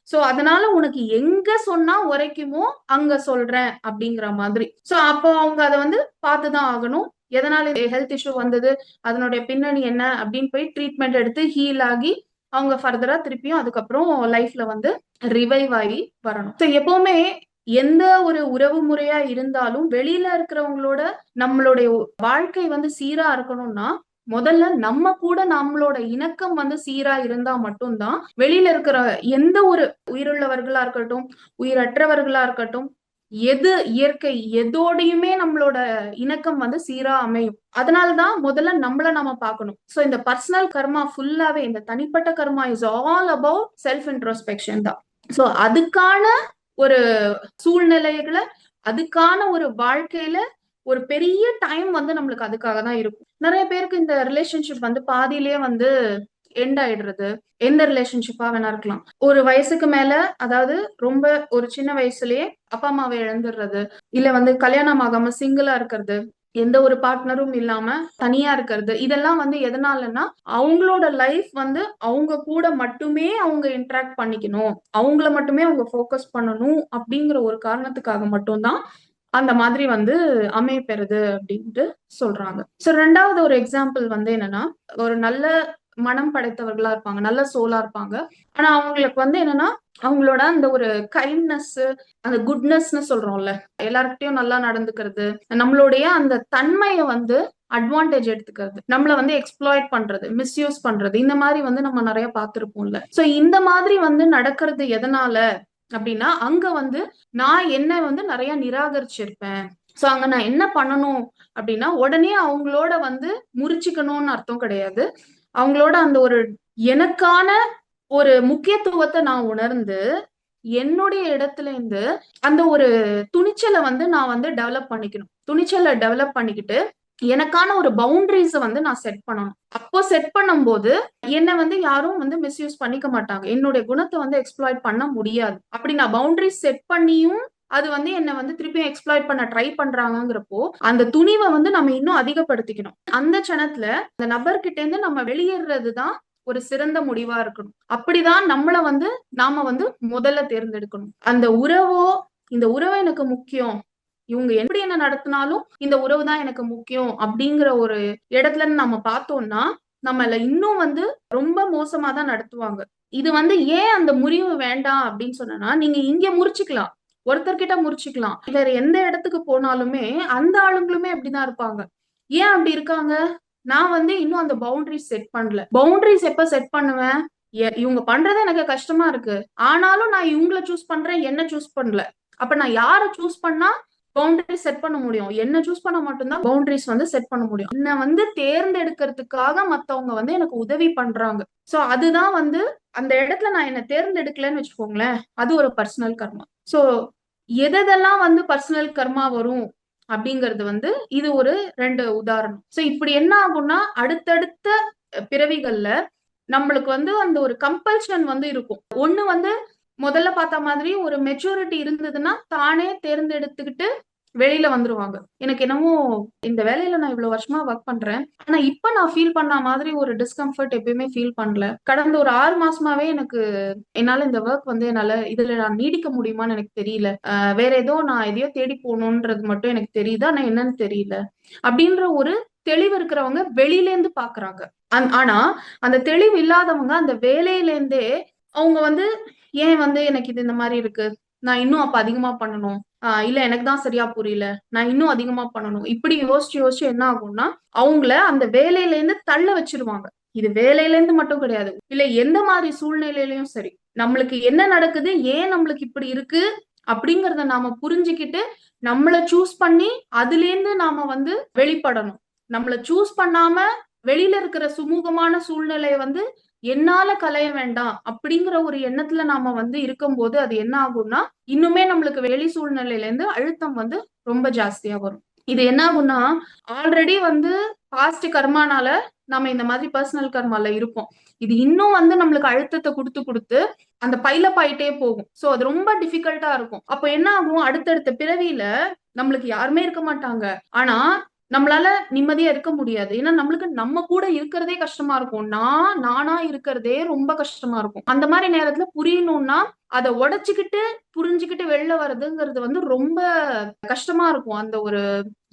சோ அதனால உனக்கு எங்க சொன்னா உரைக்குமோ அங்க சொல்றேன் அப்படிங்கிற மாதிரி. சோ அப்போ அவங்க அதை வந்து பார்த்துதான் ஆகணும். எதனால ஹெல்த் இஷ்யூ வந்தது, அதனுடைய பின்னணி என்ன அப்படின்னு போய் ட்ரீட்மெண்ட் எடுத்து ஹீல் ஆகி அவங்க ஃபர்தரா திருப்பியும் அதுக்கப்புறம் லைஃப்ல வந்து ரிவைவ் ஆகி வரணும். சோ எப்பவுமே எந்த ஒரு உறவு முறையா இருந்தாலும் வெளியில இருக்கிறவங்களோட நம்மளுடைய வாழ்க்கை வந்து சீரா இருக்கணும்னா முதல்ல நம்ம கூட நம்மளோட இணக்கம் வந்து சீரா இருந்தா மட்டும்தான் வெளியில இருக்கிற எந்த ஒரு உயிருள்ளவர்களா இருக்கட்டும், உயிரற்றவர்களா இருக்கட்டும், எது இயற்கை எதோடையுமே நம்மளோட இணக்கம் வந்து சீரா அமையும். அதனாலதான் முதல்ல நம்மள நாம பார்க்கணும். சோ இந்த பர்சனல் கர்மா ஃபுல்லாவே இந்த தனிப்பட்ட கர்மா is all about self introspection தான். சோ அதுக்கான ஒரு சூழ்நிலைகளை, அதுக்கான ஒரு வாழ்க்கையில ஒரு பெரிய டைம் வந்து நம்மளுக்கு அதுக்காக தான் இருக்கும். நிறைய பேருக்கு இந்த ரிலேஷன்ஷிப் வந்து பாதியிலேயே வந்து எண்ட் ஆயிடுறது. எந்த ரிலேஷன்ஷிப்பா வேணா இருக்கலாம். ஒரு வயசுக்கு மேல, அதாவது ரொம்ப ஒரு சின்ன வயசுலயே அப்பா அம்மாவை இழந்துடுறது, இல்ல வந்து கல்யாணம் ஆகாம சிங்கிளா இருக்கிறது, எந்த ஒரு பார்ட்னரும் இல்லாம தனியா இருக்கிறது, இதெல்லாம் வந்து எதனாலன்னா அவங்களோட லைஃப் வந்து அவங்க கூட மட்டுமே அவங்க இன்டராக்ட் பண்ணிக்கணும், அவங்கள மட்டுமே அவங்க ஃபோக்கஸ் பண்ணணும் அப்படிங்கிற ஒரு காரணத்துக்காக மட்டும்தான் அந்த மாதிரி வந்து அமையப்பெறுது அப்படின்ட்டு சொல்றாங்க. சோ 2வது ஒரு எக்ஸாம்பிள் வந்து என்னன்னா, ஒரு நல்ல மனம் படைத்தவர்களா இருப்பாங்க. நல்ல சோலா இருப்பாங்க. ஆனா அவங்களுக்கு வந்து என்னன்னா, அவங்களோட அந்த ஒரு கைண்ட்னஸ், அந்த குட்னஸ்ன்னு சொல்றோம்ல, எல்லார்கிட்டயும் நல்லா நடந்துக்கிறது, நம்மளுடைய அந்த தன்மைய வந்து அட்வான்டேஜ் எடுத்துக்கிறது, நம்மள வந்து எக்ஸ்ப்ளாய்ட் பண்றது, மிஸ்யூஸ் பண்றது, இந்த மாதிரி வந்து நம்ம நிறைய பார்த்திருப்போம்ல. சோ இந்த மாதிரி வந்து நடக்கிறது எதனால அப்படின்னா, அங்க வந்து நான் என்ன வந்து நிறைய நிராகரிச்சிருப்பேன். சோ அங்க நான் என்ன பண்ணணும் அப்படின்னா, உடனே அவங்களோட வந்து முறிச்சுக்கணும்னு அர்த்தம் கிடையாது. அவங்களோட அந்த ஒரு எனக்கான ஒரு முக்கியத்துவத்தை நான் உணர்ந்து, என்னுடைய இடத்துல இருந்து அந்த ஒரு துணிச்சலை வந்து நான் வந்து டெவலப் பண்ணிக்கணும். துணிச்சலை டெவலப் பண்ணிக்கிட்டு எனக்கான ஒரு பவுண்டரிஸ வந்து நான் செட் பண்ணணும். அப்போ செட் பண்ணும்போது என்ன வந்து யாரும் வந்து மிஸ்யூஸ் பண்ணிக்க மாட்டாங்க. என்னுடைய குணத்தை வந்து எக்ஸ்ப்ளாய்ட் பண்ண முடியாது. அப்படி நான் பவுண்டரிஸ் செட் பண்ணியும் அது வந்து என்ன வந்து திருப்பியும் எக்ஸ்ப்ளாய்ட் பண்ண ட்ரை பண்றாங்கங்கிறப்போ அந்த துணிவை வந்து நம்ம இன்னும் அதிகப்படுத்திக்கணும். அந்த க்ஷணத்துல அந்த நபர்கிட்ட இருந்து நம்ம வெளியேறதுதான் ஒரு சிறந்த முடிவா இருக்கணும். அப்படிதான் நம்மள வந்து நாம வந்து முதல்ல தேர்ந்தெடுக்கணும். அந்த உறவோ இந்த உறவு எனக்கு முக்கியம், இவங்க எப்படி என்ன நடத்தினாலும் இந்த உறவு தான் எனக்கு முக்கியம் அப்படிங்கிற ஒரு இடத்துல நம்ம பார்த்தோம்னா நம்மள இன்னும் வந்து ரொம்ப மோசமா தான் நடத்துவாங்க. இது வந்து ஏன் அந்த முறிவு வேண்டாம் அப்படின்னு சொன்னா நீங்க இங்க முறிச்சுக்கலாம், ஒருத்தர்கிட்ட முறிச்சுக்கலாம், வேற எந்த இடத்துக்கு போனாலுமே அந்த ஆளுங்களுமே அப்படிதான் இருப்பாங்க. ஏன் அப்படி இருக்காங்க? நான் வந்து இன்னும் அந்த பவுண்டரிஸ் செட் பண்ணல. பவுண்டரிஸ் எப்ப செட் பண்ணுவேன்? இவங்க பண்றது எனக்கு கஷ்டமா இருக்கு, ஆனாலும் நான் இவங்களை சூஸ் பண்றேன், என்ன சூஸ் பண்ணல. அப்ப நான் யாரை சூஸ் பண்ணா பவுண்டரிஸ் செட் பண்ண முடியும்? என்ன சூஸ் பண்ண மட்டும்தான் பவுண்டரிஸ் வந்து செட் பண்ண முடியும். என்ன வந்து தேர்ந்தெடுக்கிறதுக்காக மத்தவங்க வந்து எனக்கு உதவி பண்றாங்க. சோ அதுதான் வந்து அந்த இடத்துல நான் என்ன தேர்ந்தெடுக்கலன்னு வச்சுக்கோங்களேன், அது ஒரு பர்சனல் கர்மா. சோ எதெல்லாம் வந்து பர்சனல் கர்மா வரும் அப்படிங்கிறது வந்து இது ஒரு 2 உதாரணம். சோ இப்படி என்ன ஆகும்னா அடுத்தடுத்த பிறவிகள்ல நம்மளுக்கு வந்து அந்த ஒரு கம்பல்ஷன் வந்து இருக்கும். ஒண்ணு வந்து முதல்ல பார்த்த மாதிரி ஒரு மெச்சூரிட்டி இருந்ததுன்னா தானே தேர்ந்தெடுத்துக்கிட்டு வெளியில வந்துருவாங்க. எனக்கு என்னமோ இந்த வேலையில நான் இவ்வளவு வருஷமா ஒர்க் பண்றேன், ஆனா இப்ப நான் ஃபீல் பண்ண மாதிரி ஒரு டிஸ்கம்ஃபர்ட் எப்பயுமே ஃபீல் பண்ணல. கடந்த ஒரு 6 மாசமாவே எனக்கு என்னால இந்த ஒர்க் வந்து என்னால இதுல நான் நீடிக்க முடியுமான்னு எனக்கு தெரியல. வேற ஏதோ நான் எதையோ தேடி போகணும்ன்றது மட்டும் எனக்கு தெரியுது, ஆனா என்னன்னு தெரியல அப்படின்ற ஒரு தெளிவு இருக்கிறவங்க வெளியில இருந்து பாக்குறாங்க. ஆனா அந்த தெளிவு இல்லாதவங்க அந்த வேலையில இருந்தே அவங்க வந்து ஏன் வந்து எனக்கு இது இந்த மாதிரி இருக்கு, நான் இன்னும் அப்ப அதிகமா பண்ணணும், இல்ல எனக்கு தான் சரியா புரியல, நான் இன்னும் அதிகமா பண்ணணும், இப்படி யோசிச்சு யோசிச்சு என்ன ஆகும்னா அவங்கள அந்த வேலையில இருந்து தள்ள வச்சிருவாங்க. இது வேலையில இருந்து மட்டும் கிடையாது, இல்ல எந்த மாதிரி சூழ்நிலையிலயும் சரி. நம்மளுக்கு என்ன நடக்குது, ஏன் நம்மளுக்கு இப்படி இருக்கு அப்படிங்கறத நாம புரிஞ்சுக்கிட்டு நம்மள சூஸ் பண்ணி அதுல இருந்து நாம வந்து வெளிப்படணும். நம்மள சூஸ் பண்ணாம வெளியில இருக்கிற சுமூகமான சூழ்நிலையை வந்து என்னால கலைய வேண்டாம் அப்படிங்கிற ஒரு எண்ணத்துல நாம வந்து இருக்கும்போது அது என்ன ஆகும்னா இன்னுமே நம்மளுக்கு வெளி சூழ்நிலையில இருந்து அழுத்தம் வந்து ரொம்ப ஜாஸ்தியா வரும். இது என்ன ஆகும்னா ஆல்ரெடி வந்து பாஸ்ட் கர்மானால நம்ம இந்த மாதிரி பர்சனல் கர்மால இருப்போம். இது இன்னும் வந்து நம்மளுக்கு அழுத்தத்தை கொடுத்து கொடுத்து அந்த பைலப் ஆயிட்டே போகும். சோ அது ரொம்ப டிஃபிகல்ட்டா இருக்கும். அப்ப என்ன ஆகும், அடுத்தடுத்த பிறவியில நம்மளுக்கு யாருமே இருக்க மாட்டாங்க, ஆனா நம்மளால நிம்மதியா இருக்க முடியாது. ஏன்னா நம்மளுக்கு நம்ம கூட இருக்கிறதே கஷ்டமா இருக்கும். நானா இருக்கிறதே ரொம்ப கஷ்டமா இருக்கும். அந்த மாதிரி நேரத்துல புரியணும்னா அதை உடைச்சுக்கிட்டு புரிஞ்சுக்கிட்டு வெளில வர்றதுங்கிறது வந்து ரொம்ப கஷ்டமா இருக்கும். அந்த ஒரு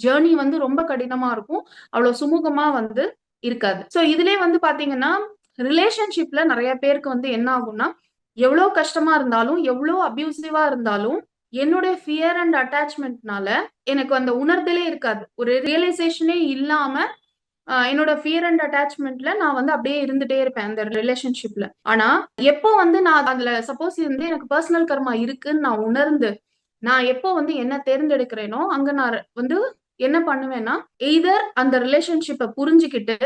ஜேர்னி வந்து ரொம்ப கடினமா இருக்கும். அவ்வளவு சுமூகமா வந்து இருக்காது. சோ இதுலயே வந்து பாத்தீங்கன்னா ரிலேஷன்ஷிப்ல நிறைய பேருக்கு வந்து என்ன ஆகும்னா எவ்வளவு கஷ்டமா இருந்தாலும் எவ்வளவு அபியூசிவா இருந்தாலும் என்னுடைய ஃபியர் அண்ட் அட்டாச்மெண்ட்னால எனக்கு அந்த உணர்தலே இருக்காது. ஒரு ரியலைசேஷனே இல்லாம என்னோட ஃபியர் அண்ட் அட்டாச்மெண்ட்ல நான் வந்து அப்படியே இருந்துட்டே இருப்பேன் அந்த ரிலேஷன்ஷிப்ல. ஆனா எப்போ வந்து நான் அதுல சப்போஸ் வந்து எனக்கு பர்சனல் கர்மா இருக்குன்னு நான் உணர்ந்து நான் எப்போ வந்து என்ன தேர்ந்தெடுக்கிறேனோ அங்க நான் வந்து என்ன பண்ணுவேன்னா எய்தர் அந்த ரிலேஷன்ஷிப்பை புரிஞ்சுக்கிட்டு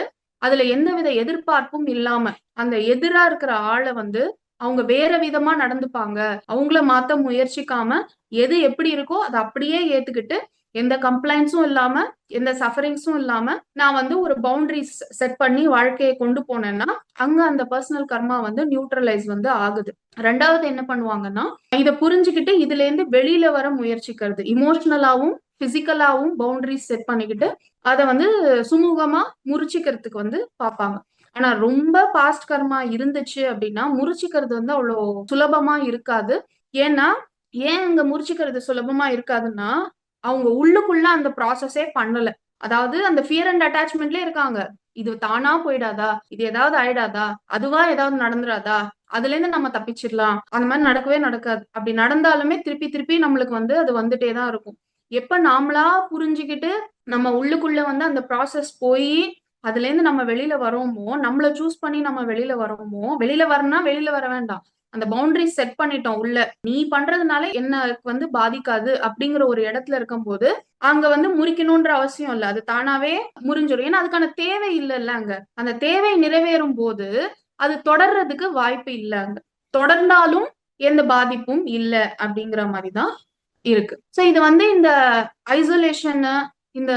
அதுல எந்தவித எதிர்பார்ப்பும் இல்லாம அந்த எதிரா இருக்கிற ஆளை வந்து அவங்க வேற விதமா நடந்துப்பாங்க அவங்கள மாத்த முயற்சிக்காம எது எப்படி இருக்கோ அதை அப்படியே ஏத்துக்கிட்டு எந்த கம்ப்ளைண்ட்ஸும் இல்லாம எந்த சஃபரிங்ஸும் இல்லாம நான் வந்து ஒரு பவுண்டரிஸ் செட் பண்ணி வாழ்க்கையை கொண்டு போனேன்னா அங்க அந்த பர்சனல் கர்மா வந்து நியூட்ரலைஸ் வந்து ஆகுது. ரெண்டாவது என்ன பண்ணுவாங்கன்னா இதை புரிஞ்சுக்கிட்டு இதுல இருந்து வெளியில வர முயற்சிக்கிறது, இமோஷனலாவும் பிசிக்கலாவும் பவுண்டரிஸ் செட் பண்ணிக்கிட்டு அதை வந்து சுமூகமா முறிச்சுக்கிறதுக்கு வந்து பார்ப்பாங்க. ஆனா ரொம்ப பாஸ்ட் கர்மா இருந்துச்சு அப்படின்னா முறிச்சுக்கிறது வந்து அவ்வளவு சுலபமா இருக்காது. ஏன்னா ஏன் அங்க முறிச்சுக்கிறது சுலபமா இருக்காதுன்னா அவங்க உள்ளுக்குள்ள அந்த ப்ராசஸே பண்ணல. அதாவது அந்த ஃபியர் அண்ட் அட்டாச்மெண்ட்ல இருக்காங்க. இது தானா போயிடாதா, இது ஏதாவது ஆயிடாதா, அதுவா ஏதாவது நடந்துராதா, அதுல இருந்து நம்ம தப்பிச்சிடலாம், அந்த மாதிரி நடக்கவே நடக்காது. அப்படி நடந்தாலுமே திருப்பி திருப்பி நம்மளுக்கு வந்து அது வந்துட்டே தான் இருக்கும். எப்ப நாமளா புரிஞ்சுக்கிட்டு நம்ம உள்ளுக்குள்ள வந்து அந்த ப்ராசஸ் போய் அதுல இருந்து நம்ம வெளியில வரோமோ, நம்மள சூஸ் பண்ணி நம்ம வெளியில வரோமோ, வெளியில வரணும்னா வெளியில வர வேண்டாம், அந்த பவுண்டரி செட் பண்ணிட்டோம் உள்ள, நீ பண்றதுனால என்ன வந்து பாதிக்காது அப்படிங்கிற ஒரு இடத்துல இருக்கும்போது அங்க வந்து முறிக்கணும்ன்ற அவசியம் இல்ல, அது தானாவே முறிஞ்சிடும். ஏன்னா அதுக்கான தேவை இல்லைல்ல. அங்க அந்த தேவை நிறைவேறும் போது அது தொடர்றதுக்கு வாய்ப்பு இல்லை. அங்க தொடர்ந்தாலும் எந்த பாதிப்பும் இல்லை அப்படிங்கிற மாதிரிதான் இருக்கு. சோ இது வந்து இந்த ஐசோலேஷன் இந்த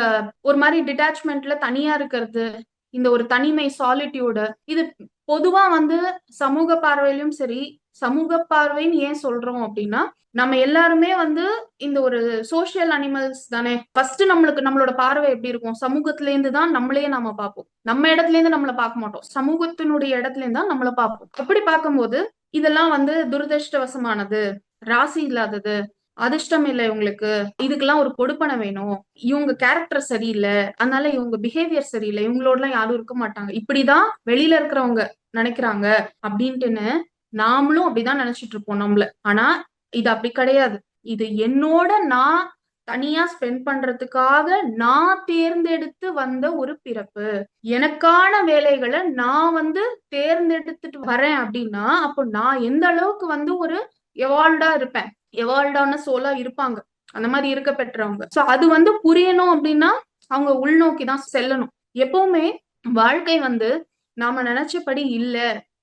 ஒரு மாதிரி டிட்டாச்மெண்ட்ல தனியா இருக்கிறது, இந்த ஒரு தனிமை சாலிட்யூடு, இது பொதுவா வந்து சமூக பார்வையிலும் சரி, சமூக பார்வைன்னு ஏன் சொல்றோம் அப்படின்னா, நம்ம எல்லாருமே வந்து இந்த ஒரு சோசியல் அனிமல்ஸ் தானே. ஃபர்ஸ்ட் நம்மளோட பார்வை எப்படி இருக்கும்? சமூகத்துல இருந்து தான் நம்மளையே நாம பார்ப்போம். நம்ம இடத்துல இருந்து நம்மள பார்க்க மாட்டோம். சமூகத்தினுடைய இடத்துல இருந்து தான் நம்மள பார்ப்போம். அப்படி பார்க்கும்போது இதெல்லாம் வந்து துரதிருஷ்டவசமானது, ராசி இல்லாதது, அதிர்ஷ்டம் இல்லை இவங்களுக்கு, இதுக்கெல்லாம் ஒரு கொடுப்பனை வேணும், இவங்க கேரக்டர் சரியில்லை, அதனால இவங்க பிஹேவியர் சரியில்லை, இவங்களோட எல்லாம் யாரும் இருக்க மாட்டாங்க, இப்படிதான் வெளியில இருக்கிறவங்க நினைக்கிறாங்க அப்படின்ட்டுன்னு நாமளும் அப்படிதான் நினைச்சிட்டு இருப்போம் நம்மள. ஆனா இது அப்படி கிடையாது. இது என்னோட நான் தனியா ஸ்பெண்ட் பண்றதுக்காக நான் தேர்ந்தெடுத்து வந்த ஒரு பிறப்பு. எனக்கான வேலைகளை நான் வந்து தேர்ந்தெடுத்துட்டு வரேன் அப்படின்னா, அப்போ நான் எந்த அளவுக்கு வந்து ஒரு எவால்வ்டா இருப்பேன், எவால்வ்டான சோலா இருப்பாங்க அந்த மாதிரி இருக்க பெற்றவங்க. சோ அது வந்து புரியணும் அப்படின்னா அவங்க உள்நோக்கி தான் செல்லணும். எப்பவுமே வாழ்க்கை வந்து நாம நினைச்சபடி இல்ல,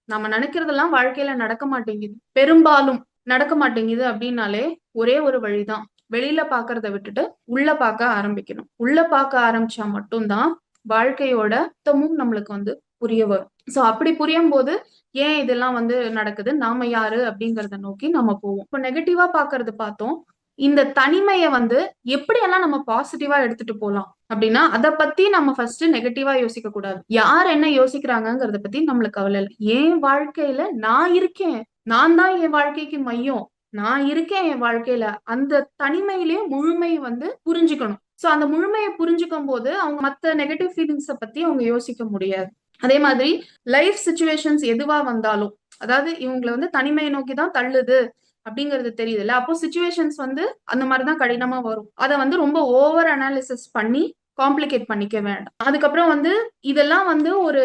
நாம நினைக்கிறதெல்லாம் வாழ்க்கையில நடக்க மாட்டேங்குது, பெரும்பாலும் நடக்க மாட்டேங்குது அப்படின்னாலே ஒரே ஒரு வழிதான், வெளியில பாக்குறத விட்டுட்டு உள்ள பார்க்க ஆரம்பிக்கணும். உள்ள பார்க்க ஆரம்பிச்சா மட்டும்தான் வாழ்க்கையோட அர்த்தமும் நம்மளுக்கு வந்து புரிய வரும். சோ அப்படி புரியும் போது ஏன் இதெல்லாம் வந்து நடக்குது, நாம யாரு அப்படிங்கறத நோக்கி நம்ம போவோம். இப்போ நெகட்டிவா பாக்குறது பார்த்தோம். இந்த தனிமையை வந்து எப்படியெல்லாம் நம்ம பாசிட்டிவா எடுத்துட்டு போலாம் அப்படின்னா, அதை பத்தி நம்ம ஃபர்ஸ்ட் நெகட்டிவா யோசிக்க கூடாது. யார் என்ன யோசிக்கிறாங்கிறத பத்தி நம்மளுக்கு கவலை இல்லை. என் வாழ்க்கையில நான் இருக்கேன், நான் தான் என் வாழ்க்கைக்கு மையம், நான் இருக்கேன் என் வாழ்க்கையில, அந்த தனிமையிலேயே முழுமை வந்து புரிஞ்சுக்கணும். சோ அந்த முழுமையை புரிஞ்சுக்கும் போது அவங்க மத்த நெகட்டிவ் ஃபீலிங்ஸ பத்தி அவங்க யோசிக்க முடியாது. அதே மாதிரி லைஃப் சிச்சுவேஷன்ஸ் எதுவா வந்தாலும், அதாவது இவங்களை வந்து தனிமையை நோக்கி தான் தள்ளுது அப்படிங்கிறது தெரியுது இல்ல, அப்போ சிச்சுவேஷன்ஸ் வந்து அந்த மாதிரிதான் கடினமா வரும். அதை வந்து ரொம்ப ஓவர் அனாலிசிஸ் பண்ணி காம்ப்ளிகேட் பண்ணிக்க வேண்டாம். அதுக்கப்புறம் வந்து இதெல்லாம் வந்து ஒரு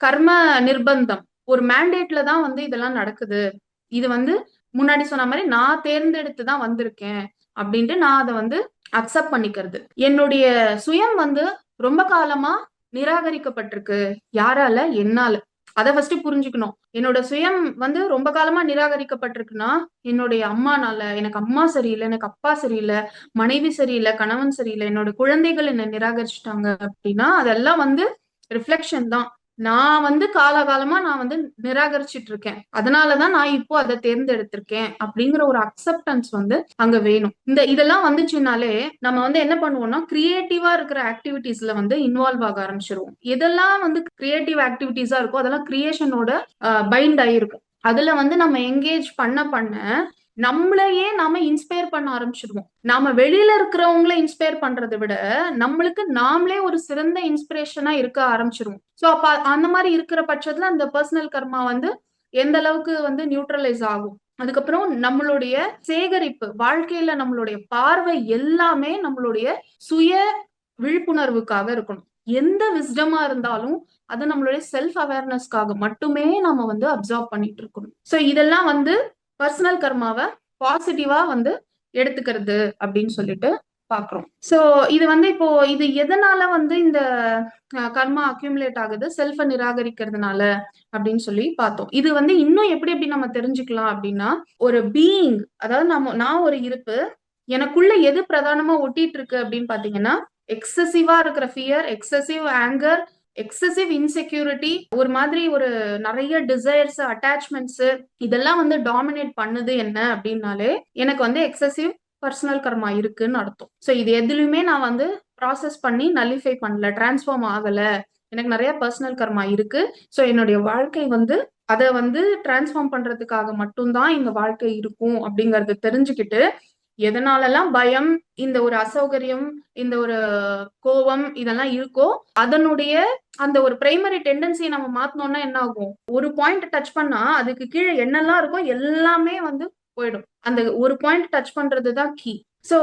கர்ம நிர்பந்தம், ஒரு மேண்டேட்ல தான் வந்து இதெல்லாம் நடக்குது, இது வந்து முன்னாடி சொன்ன மாதிரி நான் தேர்ந்தெடுத்து தான் வந்திருக்கேன் அப்படின்ட்டு நான் அதை வந்து அக்செப்ட் பண்ணிக்கிறது. என்னுடைய சுயம் வந்து ரொம்ப காலமா நிராகரிக்கப்பட்டிருக்கு. யாரால? என்னால. அதை ஃபர்ஸ்ட் புரிஞ்சுக்கணும். என்னோட சுயம் வந்து ரொம்ப காலமா நிராகரிக்கப்பட்டிருக்குன்னா என்னுடைய அம்மானால. எனக்கு அம்மா சரியில்லை, எனக்கு அப்பா சரியில்லை, மனைவி சரியில்லை, கணவன் சரியில்லை, என்னோட குழந்தைகள் என்ன நிராகரிச்சுட்டாங்க அப்படின்னா அதெல்லாம் வந்து ரிஃப்ளெக்ஷன் தான். நான் வந்து காலகாலமா நான் வந்து நிராகரிச்சிட்டு இருக்கேன், அதனாலதான் நான் இப்போ அதை தேர்ந்தெடுத்திருக்கேன் அப்படிங்கிற ஒரு அக்செப்டன்ஸ் வந்து அங்க வேணும். இதெல்லாம் வந்துச்சுனாலே நம்ம வந்து என்ன பண்ணுவோம்னா கிரியேட்டிவா இருக்கிற ஆக்டிவிட்டிஸ்ல வந்து இன்வால்வ் ஆக ஆரம்பிச்சிருவோம். எதெல்லாம் வந்து கிரியேட்டிவ் ஆக்டிவிட்டிஸா இருக்கோ அதெல்லாம் கிரியேஷனோட பைண்ட் ஆயிருக்கும். அதுல வந்து நம்ம என்கேஜ் பண்ண பண்ண நம்மளையே நாம இன்ஸ்பயர் பண்ண ஆரம்பிச்சிருவோம். நாம வெளியில இருக்கிறவங்கள இன்ஸ்பயர் பண்றதை விட நம்மளுக்கு நாமளே ஒரு சிறந்த இன்ஸ்பிரேஷனா இருக்க ஆரம்பிச்சிருவோம். சோ அப்ப அந்த மாதிரி இருக்கிற பட்சத்துல அந்த பர்சனல் கர்மா வந்து எந்த அளவுக்கு வந்து நியூட்ரலைஸ் ஆகும். அதுக்கப்புறம் நம்மளுடைய சேகரிப்பு, வாழ்க்கையில நம்மளுடைய பார்வை எல்லாமே நம்மளுடைய சுய விழிப்புணர்வுக்காக இருக்கணும். எந்த விஸ்டமா இருந்தாலும் அது நம்மளுடைய செல்ஃப் அவேர்னஸ்க்காக மட்டுமே நம்ம வந்து அப்சர்வ் பண்ணிட்டு இருக்கணும். சோ இதெல்லாம் வந்து பர்சனல் கர்மாவை பாசிட்டிவா வந்து எடுத்துக்கிறது அப்படின்னு சொல்லிட்டு பாக்குறோம். சோ இது வந்து இப்போ இது எதனால வந்து இந்த கர்மா அக்யூமுலேட் ஆகுது, செல்ஃப நிராகரிக்கிறதுனால அப்படின்னு சொல்லி பார்த்தோம். இது வந்து இன்னும் எப்படி எப்படி நம்ம தெரிஞ்சுக்கலாம் அப்படின்னா, ஒரு பீயிங், அதாவது நான் ஒரு இருப்பு, எனக்குள்ள எது பிரதானமா ஒட்டிட்டு இருக்கு அப்படின்னு பாத்தீங்கன்னா எக்ஸசிவா இருக்கிற fear, excessive anger, excessive insecurity, ஒரு மாதிரி ஒரு நிறைய டிசைர்ஸ், அட்டாச்மெண்ட்ஸ், இதெல்லாம் வந்து டாமினேட் பண்ணுது என்ன அப்படின்னாலே எனக்கு வந்து எக்ஸசிவ் பர்சனல் கர்மா இருக்குன்னு அர்த்தம். ஸோ இது எதுலையுமே நான் வந்து ப்ராசஸ் பண்ணி நல்லிஃபை பண்ணல, டிரான்ஸ்ஃபார்ம் ஆகல, எனக்கு நிறைய பர்சனல் கர்மா இருக்கு. ஸோ என்னுடைய வாழ்க்கை வந்து அதை வந்து டிரான்ஸ்ஃபார்ம் பண்றதுக்காக மட்டும்தான் இந்த வாழ்க்கை இருக்கும் அப்படிங்கறது தெரிஞ்சுக்கிட்டு எதனாலலாம் பயம், இந்த ஒரு அசௌகரியம், இந்த ஒரு கோபம் இதெல்லாம் இருக்கோ அதனுடைய அந்த ஒரு பிரைமரி டெண்டன்சியை நம்ம மாத்தணும்னா என்ன ஆகும், ஒரு பாயிண்ட் டச் பண்ணா அதுக்கு கீழே என்னெல்லாம் இருக்கோ எல்லாமே வந்து போயிடும். அந்த ஒரு பாயிண்ட் டச் பண்றதுதான் கீ. சோ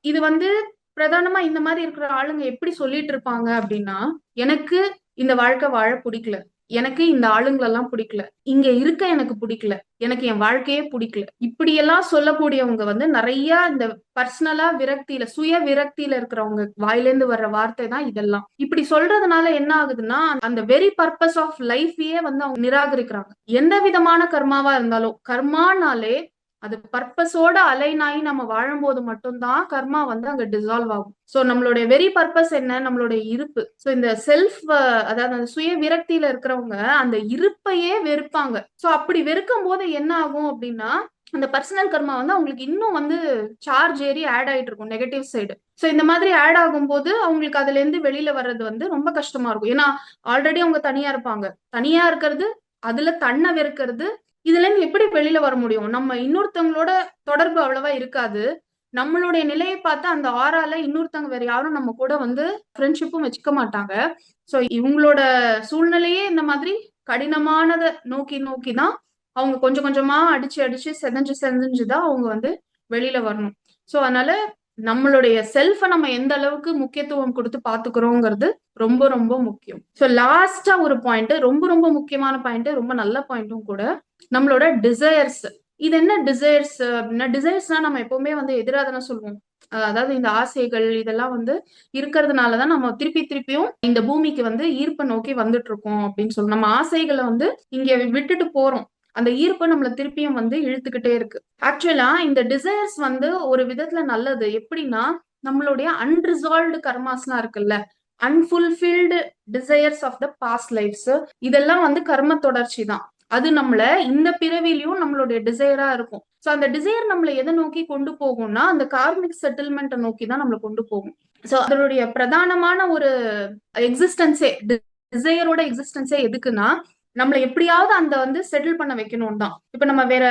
இது வந்து பிரதானமா இந்த மாதிரி இருக்கிற ஆளுங்க எப்படி சொல்லிட்டு இருப்பாங்க அப்படின்னா, எனக்கு இந்த வாழ்க்கை வாழ பிடிக்கல, எனக்கு இந்த ஆளுங்களெல்லாம் பிடிக்கல, இங்க இருக்க எனக்கு பிடிக்கல, எனக்கு என் வாழ்க்கையே பிடிக்கல, இப்படியெல்லாம் சொல்லக்கூடியவங்க வந்து நிறைய இந்த பர்சனலா விரக்தியில, சுய விரக்தியில இருக்கிறவங்க வாயிலேந்து வர்ற வார்த்தை தான் இதெல்லாம். இப்படி சொல்றதுனால என்ன ஆகுதுன்னா அந்த வெரி பர்பஸ் ஆஃப் லைஃபையே வந்து அவங்க நிராகரிக்கிறாங்க. எந்த விதமான கர்மாவா இருந்தாலும், கர்மானாலே அது பர்பஸோட அலைன் ஆகி நம்ம வாழும்போது மட்டும்தான் கர்மா வந்து அங்க டிசால்வ் ஆகும். சோ நம்மளுடைய வெரி பர்பஸ் என்ன, நம்மளுடைய இருப்பு. சோ இந்த செல்ஃப், அதாவது அந்த சுய விரக்தியில இருக்கிறவங்க அந்த இருப்பையே வெறுப்பாங்க. சோ அப்படி வெறுக்கும் போது என்ன ஆகும் அப்படின்னா, அந்த பர்சனல் கர்மா வந்து அவங்களுக்கு இன்னும் வந்து சார்ஜ் ஏறி ஆட் ஆயிட்டு இருக்கும் நெகட்டிவ் சைடு. சோ இந்த மாதிரி ஆட் ஆகும்போது அவங்களுக்கு அதுல இருந்து வெளியில வர்றது வந்து ரொம்ப கஷ்டமா இருக்கும். ஏன்னா ஆல்ரெடி அவங்க தனியா இருப்பாங்க. தனியா இருக்கிறது, அதுல தன்னை வெறுக்கிறது, இதுல இருந்து எப்படி வெளியில வர முடியும்? நம்ம இன்னொருத்தவங்களோட தொடர்பு அவ்வளவா இருக்காது. நம்மளுடைய நிலையை பார்த்து அந்த ஆறால இன்னொருத்தவங்க வேற யாரும் நம்ம கூட வந்து ஃப்ரெண்ட்ஷிப்பும் வச்சுக்க மாட்டாங்க. சோ இவங்களோட சூழ்நிலையே இந்த மாதிரி கடினமானத நோக்கி நோக்கி தான் அவங்க கொஞ்சம் கொஞ்சமா அடிச்சு அடிச்சு செதஞ்சு செதஞ்சுதான் அவங்க வந்து வெளியில வரணும். சோ அதனால நம்மளுடைய செல்ஃப நம்ம எந்த அளவுக்கு முக்கியத்துவம் கொடுத்து பாத்துக்கிறோங்கிறது ரொம்ப ரொம்ப முக்கியம். சோ லாஸ்டா ஒரு பாயிண்ட், ரொம்ப ரொம்ப முக்கியமான பாயிண்ட், ரொம்ப நல்ல பாயிண்ட்டும் கூட, நம்மளோட டிசையர்ஸ். இது என்ன டிசையர்ஸ் அப்படின்னா, டிசையர்ஸ்னா நம்ம எப்பவுமே வந்து எதிரா தானே சொல்லுவோம். அதாவது இந்த ஆசைகள் இதெல்லாம் வந்து இருக்கிறதுனாலதான் நம்ம திருப்பி திருப்பியும் இந்த பூமிக்கு வந்து ஈர்ப்பை நோக்கி வந்துட்டு இருக்கோம் அப்படின்னு சொல்லணும். நம்ம ஆசைகளை வந்து இங்க விட்டுட்டு போறோம். அந்த ஈர்ப்பு நம்மள திருப்பியும் வந்து இழுத்துக்கிட்டே இருக்கு. ஆக்சுவலா இந்த டிசைர்ஸ் வந்து ஒரு விதத்துல நல்லது. எப்படின்னா, நம்மளுடைய அன்ரிசால்வ்டு கர்மாஸ்லாம் இருக்குல்ல, unfulfilled desires of the past lifes, இதெல்லாம் வந்து கர்ம தொடர்ச்சி தான். அது நம்மள இந்த பிறவிலையும் நம்மளுடைய டிசையரா இருக்கும். சோ அந்த டிசையர் நம்மள எதை நோக்கி கொண்டு போகும்னா, அந்த கார்மிக் செட்டில்மெண்ட்டை நோக்கி தான் நம்மள கொண்டு போகும். சோ அதனுடைய பிரதானமான ஒரு எக்ஸிஸ்டன்ஸே, டிசையரோட எக்ஸிஸ்டன்ஸே எதுக்குன்னா, நம்மள எப்படியாவது அந்த வந்து செட்டில் பண்ண வைக்கணும் தான். இப்ப நம்ம வேற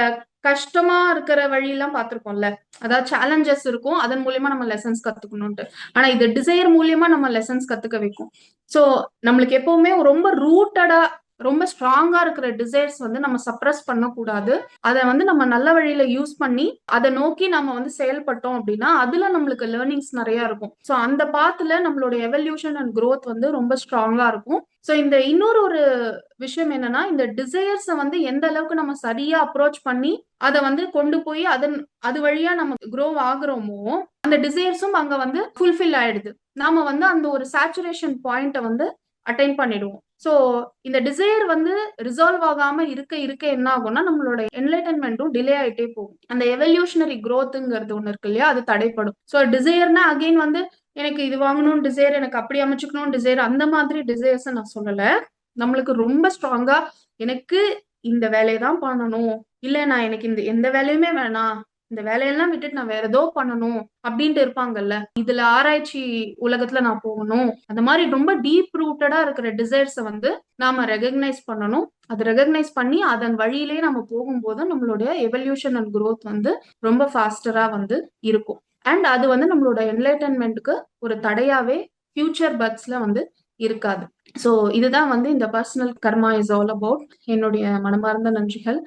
கஷ்டமா இருக்கிற வழி எல்லாம் பார்த்திருக்கோம்ல, அதாவது சேலஞ்சஸ் இருக்கும், அதன் மூலியமா நம்ம லெசன்ஸ் கத்துக்கணும்ட்டு. ஆனா இது டிசைர் மூலியமா நம்ம லெசன்ஸ் கத்துக்க வைக்கும். சோ நம்மளுக்கு எப்பவுமே ரொம்ப ரூட்டடா ரொம்ப ஸ்ட்ராங்கா இருக்கிற டிசைர்ஸ் வந்து நம்ம சப்ரஸ் பண்ணக்கூடாது. அதை வந்து நம்ம நல்ல வழியில யூஸ் பண்ணி அதை நோக்கி நம்ம வந்து செயல்பட்டோம் அப்படின்னா அதுல நம்மளுக்கு லேர்னிங்ஸ் நிறைய இருக்கும். சோ அந்த பாத்துல நம்மளோட எவல்யூஷன் அண்ட் growth வந்து ரொம்ப ஸ்ட்ராங்கா இருக்கும். சோ இந்த இன்னொரு ஒரு விஷயம் என்னன்னா, இந்த டிசையர்ஸ வந்து எந்த அளவுக்கு நம்ம சரியா அப்ரோச் பண்ணி அதை வந்து கொண்டு போய் அது வழியா நம்ம grow ஆகுறோமோ, அந்த டிசையர்ஸும் அங்க வந்து ஃபுல்ஃபில் ஆயிடுது. நாம வந்து அந்த ஒரு சேச்சுரேஷன் பாயிண்ட வந்து அட்டைன் பண்ணிடுவோம். சோ இந்த டிசைர் வந்து ரிசால்வ் ஆகாம இருக்க இருக்க என்ன ஆகும்னா, நம்மளோட என்லைட்டன்மெண்ட்டும் டிலே ஆயிட்டே போகும். அந்த எவல்யூஷனரி growthங்கிறது ஒண்ணு இருக்கு இல்லையா, அது தடைப்படும். சோ டிசைர்னா அகைன் வந்து எனக்கு இது வாங்கணும்னு டிசைர், எனக்கு அப்படி அமைச்சுக்கணும் டிசைர், அந்த மாதிரி டிசைர்ஸ் நான் சொல்லல. நம்மளுக்கு ரொம்ப ஸ்ட்ராங்கா எனக்கு இந்த வேலையை தான் பண்ணணும், இல்ல நான் எனக்கு இந்த எந்த வேலையுமே வேணாம், இந்த வேலையெல்லாம் விட்டுட்டு நான் வேற ஏதோ பண்ணணும் அப்படின்ட்டு இருப்பாங்கல்ல, இதுல ஆராய்ச்சி உலகத்துல நான் போகணும், அந்த மாதிரி ரொம்ப டீப் ரூட்டடா இருக்கிற டிசைர்ஸ வந்து நாம ரெகக்னைஸ் பண்ணணும். அதை ரெகக்னைஸ் பண்ணி அதன் வழியிலேயே நம்ம போகும்போது நம்மளுடைய எவல்யூஷன் அண்ட் growth வந்து ரொம்ப ஃபாஸ்டரா வந்து இருக்கும். அண்ட் அது வந்து நம்மளோட என்லைட்டன்மெண்ட்டுக்கு ஒரு தடையாவே ஃபியூச்சர் பர்த்ஸ்ல வந்து இருக்காது. சோ இதுதான் வந்து இந்த personal karma is all about. என்னுடைய மனமார்ந்த நன்றிகள்.